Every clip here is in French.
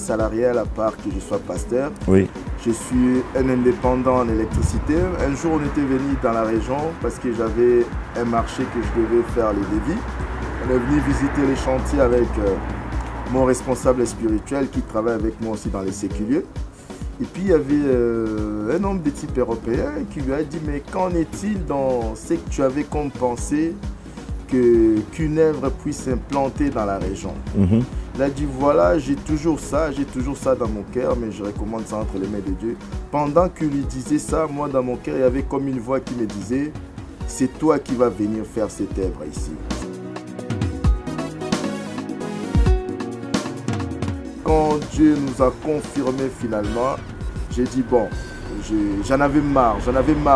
salarial à part que je sois pasteur. Oui. Je suis un indépendant en électricité. Un jour, on était venu dans la région parce que j'avais un marché que je devais faire les devis. On est venu visiter les chantiers avec mon responsable spirituel qui travaille avec moi aussi dans les séculiers. Et puis il y avait un homme de type européen qui lui a dit « Mais qu'en est-il dans ce que tu avais comme pensée qu'une œuvre puisse s'implanter dans la région ?» Il a dit « Voilà, j'ai toujours ça dans mon cœur, mais je recommande ça entre les mains de Dieu. » Pendant qu'il lui disait ça, moi dans mon cœur, il y avait comme une voix qui me disait « C'est toi qui vas venir faire cette œuvre ici. » Quand Dieu nous a confirmé finalement, j'ai dit bon, j'en avais marre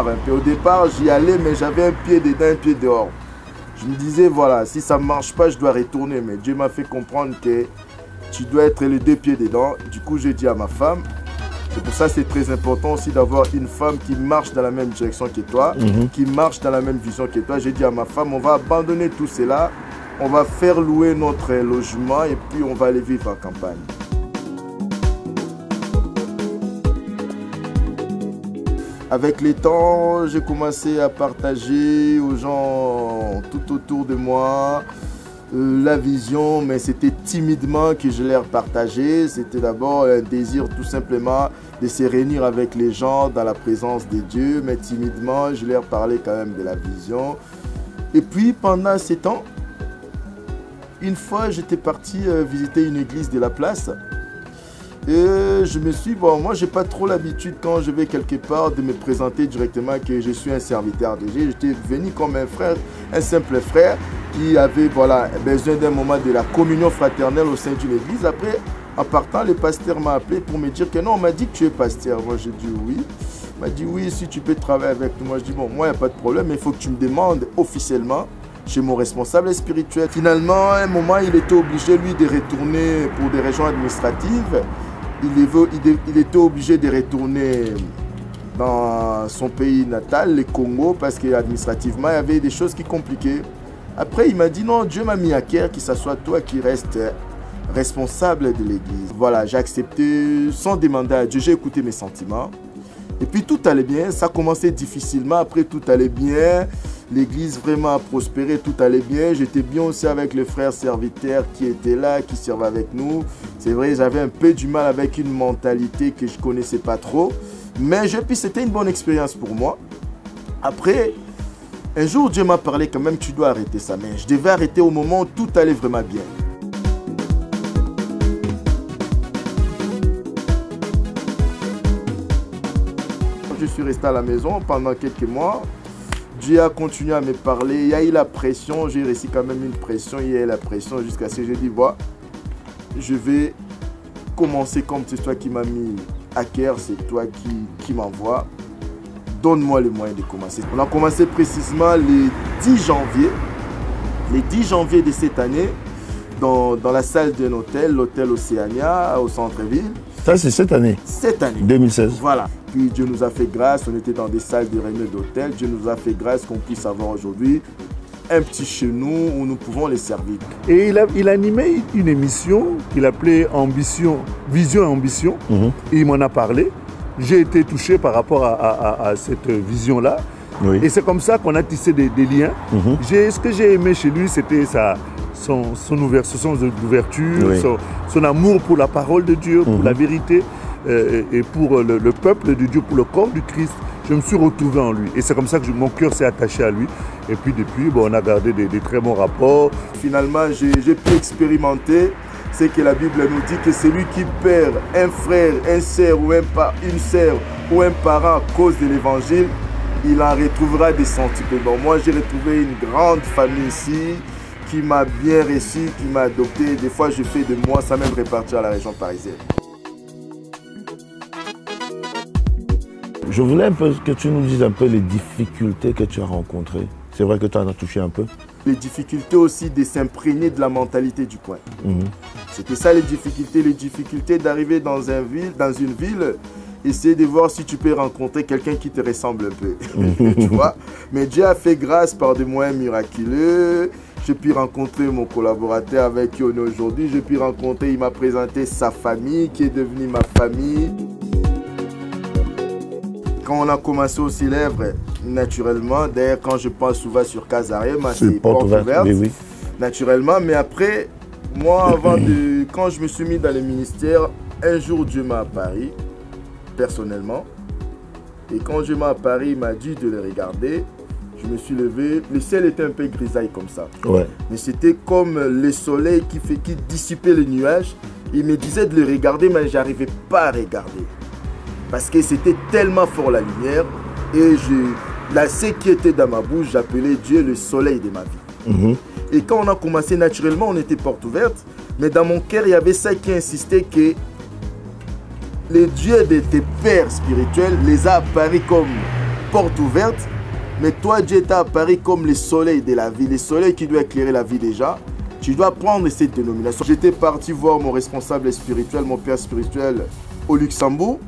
un peu. Au départ, j'y allais, mais j'avais un pied dedans, un pied dehors. Je me disais, voilà, si ça ne marche pas, je dois retourner. Mais Dieu m'a fait comprendre que tu dois être les deux pieds dedans. Du coup, j'ai dit à ma femme, c'est pour ça que c'est très important aussi d'avoir une femme qui marche dans la même direction que toi, qui marche dans la même vision que toi. J'ai dit à ma femme, on va abandonner tout cela, on va faire louer notre logement et puis on va aller vivre en campagne. Avec le temps, j'ai commencé à partager aux gens tout autour de moi la vision, mais c'était timidement que je leur partageais. C'était d'abord un désir tout simplement de se réunir avec les gens dans la présence de Dieu, mais timidement, je leur parlais quand même de la vision. Et puis pendant ces temps, une fois, j'étais parti visiter une église de la place. Et je me suis dit, bon, moi, je n'ai pas trop l'habitude quand je vais quelque part de me présenter directement que je suis un serviteur de Dieu. J'étais venu comme un frère, un simple frère qui avait voilà, besoin d'un moment de la communion fraternelle au sein d'une église. Après, en partant, le pasteur m'a appelé pour me dire que non, on m'a dit que tu es pasteur. Moi, j'ai dit oui. Il m'a dit oui, si tu peux travailler avec nous. Moi, je dis bon, moi, il n'y a pas de problème, mais il faut que tu me demandes officiellement chez mon responsable spirituel. Finalement, à un moment, il était obligé, lui, de retourner pour des raisons administratives. Il était obligé de retourner dans son pays natal, le Congo, parce qu'administrativement, il y avait des choses qui compliquaient. Après, il m'a dit non, Dieu m'a mis à cœur que ce soit toi qui restes responsable de l'église. Voilà, j'ai accepté sans demander à Dieu, j'ai écouté mes sentiments. Et puis tout allait bien, ça commençait difficilement, après tout allait bien. L'église vraiment a prospéré, tout allait bien. J'étais bien aussi avec le frère serviteur qui était là, qui servait avec nous. C'est vrai, j'avais un peu du mal avec une mentalité que je ne connaissais pas trop. Mais puis c'était une bonne expérience pour moi. Après, un jour, Dieu m'a parlé quand même, tu dois arrêter ça. Mais je devais arrêter au moment où tout allait vraiment bien. Je suis resté à la maison pendant quelques mois. Dieu a continué à me parler, il y a eu la pression, j'ai reçu quand même une pression, il y a eu la pression jusqu'à ce que j'ai dit, voilà, je vais commencer comme c'est toi qui m'as mis à cœur, c'est toi qui m'envoie, donne-moi les moyens de commencer. On a commencé précisément le 10 janvier de cette année, dans la salle d'un hôtel, l'hôtel Océania, au centre-ville. Ça, c'est cette année? Cette année. 2016. Voilà. Puis Dieu nous a fait grâce, on était dans des salles de réunion d'hôtel. Dieu nous a fait grâce qu'on puisse avoir aujourd'hui un petit chez nous où nous pouvons les servir. Et il animait une émission qu'il appelait Vision et Ambition. Et il m'en a parlé. J'ai été touché par rapport à cette vision-là. Oui. Et c'est comme ça qu'on a tissé des liens. Ce que j'ai aimé chez lui, c'était son ouverture, oui, son amour pour la parole de Dieu, pour la vérité et pour le peuple de Dieu, pour le corps du Christ. Je me suis retrouvé en lui. Et c'est comme ça que mon cœur s'est attaché à lui. Et puis depuis, bon, on a gardé des très bons rapports. Finalement, j'ai pu expérimenter ce que la Bible nous dit, que celui qui perd un frère, une sœur ou un parent à cause de l'évangile, il en retrouvera des sentiments. Moi, j'ai retrouvé une grande famille ici qui m'a bien reçu, qui m'a adopté. Des fois, je fais de moi sans même repartir à la région parisienne. Je voulais un peu que tu nous dises un peu les difficultés que tu as rencontrées. C'est vrai que tu en as touché un peu. Les difficultés aussi de s'imprégner de la mentalité du coin. C'était ça les difficultés d'arriver dans une ville, essayer de voir si tu peux rencontrer quelqu'un qui te ressemble un peu. Tu vois? Mais Dieu a fait grâce par des moyens miraculeux. J'ai pu rencontrer mon collaborateur avec qui on est aujourd'hui. J'ai pu rencontrer, il m'a présenté sa famille qui est devenue ma famille. Quand on a commencé au Célèbre, naturellement, d'ailleurs quand je pense souvent sur Casarema, c'est porte ouverte, oui. Naturellement. Mais après, moi, quand je me suis mis dans le ministère, un jour Dieu m'a apparu, personnellement. Et quand Dieu m'a apparu, il m'a dit de le regarder. Je me suis levé, le ciel était un peu grisaille comme ça. Ouais. Mais c'était comme le soleil qui dissipait les nuages. Il me disait de le regarder, mais je n'arrivais pas à regarder. Parce que c'était tellement fort la lumière. Et ce qui était dans ma bouche, j'appelais Dieu le soleil de ma vie. Et quand on a commencé naturellement, on était porte ouverte. Mais dans mon cœur, il y avait ça qui insistait que les dieux de tes pères spirituels les a apparus comme porte ouverte. Mais toi, Dieu t'a apparu comme le soleil de la vie. Le soleil qui doit éclairer la vie déjà. Tu dois prendre cette dénomination. J'étais parti voir mon responsable spirituel, mon père spirituel au Luxembourg.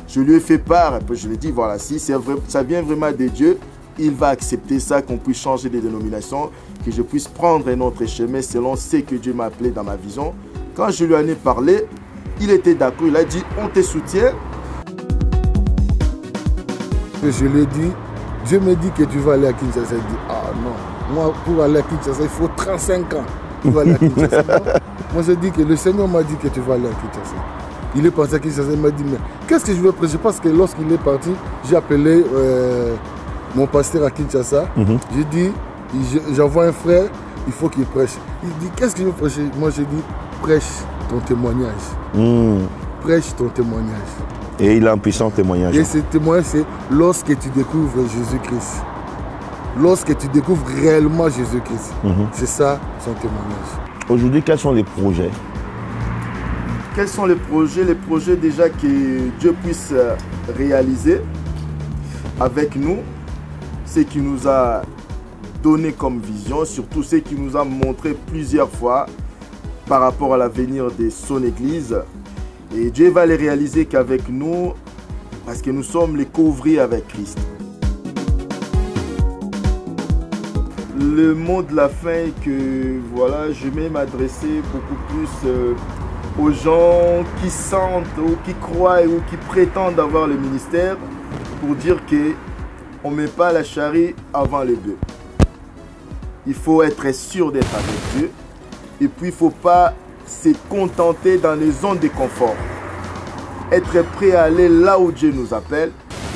Je lui ai fait part, je lui ai dit, voilà, si ça vient vraiment de Dieu, il va accepter ça, qu'on puisse changer de dénomination, que je puisse prendre un autre chemin selon ce que Dieu m'a appelé dans ma vision. Quand je lui en ai parlé, il était d'accord, il a dit, on te soutient. Je lui ai dit, Dieu me dit que tu vas aller à Kinshasa. Il dit, ah non, moi pour aller à Kinshasa, il faut 35 ans pour aller à Kinshasa. Moi je dis que le Seigneur m'a dit que tu vas aller à Kinshasa. Il est parti à Kinshasa, il m'a dit, mais qu'est-ce que je veux prêcher? Parce que lorsqu'il est parti, j'ai appelé mon pasteur à Kinshasa. J'ai dit, j'envoie un frère, il faut qu'il prêche. Il dit, qu'est-ce que je veux prêcher? Moi je dis, prêche ton témoignage. Prêche ton témoignage. Et il a un puissant témoignage. Et ce témoignage, c'est lorsque tu découvres Jésus-Christ. Lorsque tu découvres réellement Jésus-Christ. C'est ça son témoignage. Aujourd'hui, quels sont les projets? Quels sont les projets? Les projets déjà que Dieu puisse réaliser avec nous. Ce qu'il nous a donné comme vision, surtout ce qu'il nous a montré plusieurs fois par rapport à l'avenir de son Église. Et Dieu va les réaliser qu'avec nous, parce que nous sommes les co-ouvriers avec Christ. Le mot de la fin est que voilà, je vais m'adresser beaucoup plus aux gens qui sentent ou qui croient ou qui prétendent avoir le ministère pour dire qu'on ne met pas la charrue avant les bœufs. Il faut être sûr d'être avec Dieu et puis il ne faut pas se contenter dans les zones de confort. Être prêt à aller là où Dieu nous appelle.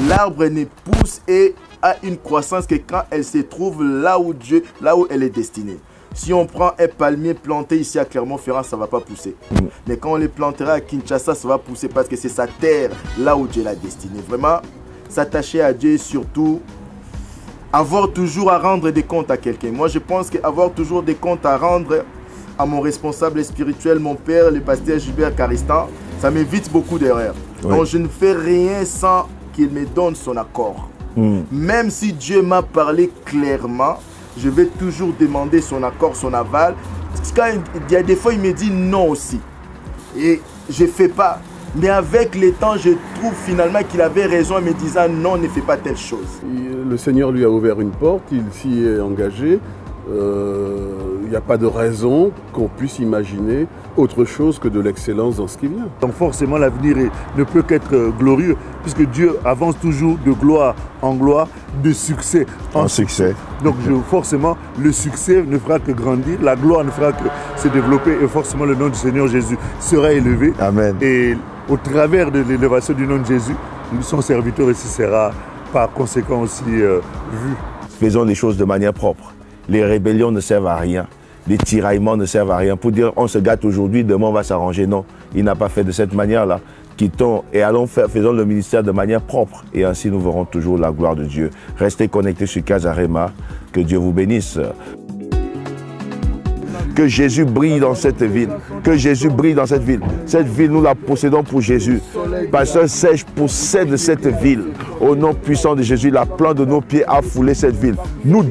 L'arbre ne pousse et a une croissance que quand elle se trouve là où elle est destinée. Si on prend un palmier planté ici à Clermont-Ferrand, ça ne va pas pousser. Mais quand on les plantera à Kinshasa, ça va pousser parce que c'est sa terre là où Dieu l'a destiné. Vraiment, s'attacher à Dieu et surtout avoir toujours à rendre des comptes à quelqu'un. Moi, je pense qu'avoir toujours des comptes à rendre à mon responsable spirituel, mon père, le pasteur Gilbert Caristan, ça m'évite beaucoup d'erreurs. Oui. Donc je ne fais rien sans qu'il me donne son accord. Même si Dieu m'a parlé clairement, je vais toujours demander son accord, son aval. Quand il y a des fois, il me dit non aussi. Et je ne fais pas. Mais avec le temps, je trouve finalement qu'il avait raison en me disant non, ne fais pas telle chose. Le Seigneur lui a ouvert une porte, il s'y est engagé. Il n'y a pas de raison qu'on puisse imaginer autre chose que de l'excellence dans ce qui vient. Donc forcément l'avenir ne peut qu'être glorieux, puisque Dieu avance toujours de gloire en gloire, de succès en succès. Donc forcément le succès ne fera que grandir, la gloire ne fera que se développer et forcément le nom du Seigneur Jésus sera élevé. Amen. Et au travers de l'élévation du nom de Jésus, son serviteur ici sera par conséquent aussi vu. Faisons les choses de manière propre. Les rébellions ne servent à rien. Les tiraillements ne servent à rien. Pour dire on se gâte aujourd'hui, demain on va s'arranger. Non, il n'a pas fait de cette manière-là. Quittons et allons faisons le ministère de manière propre. Et ainsi nous verrons toujours la gloire de Dieu. Restez connectés sur Casarema. Que Dieu vous bénisse. Que Jésus brille dans cette ville. Que Jésus brille dans cette ville. Cette ville, nous la possédons pour Jésus. Pasteur Serge possède cette ville. Au nom puissant de Jésus, la plante de nos pieds a foulé cette ville. Nous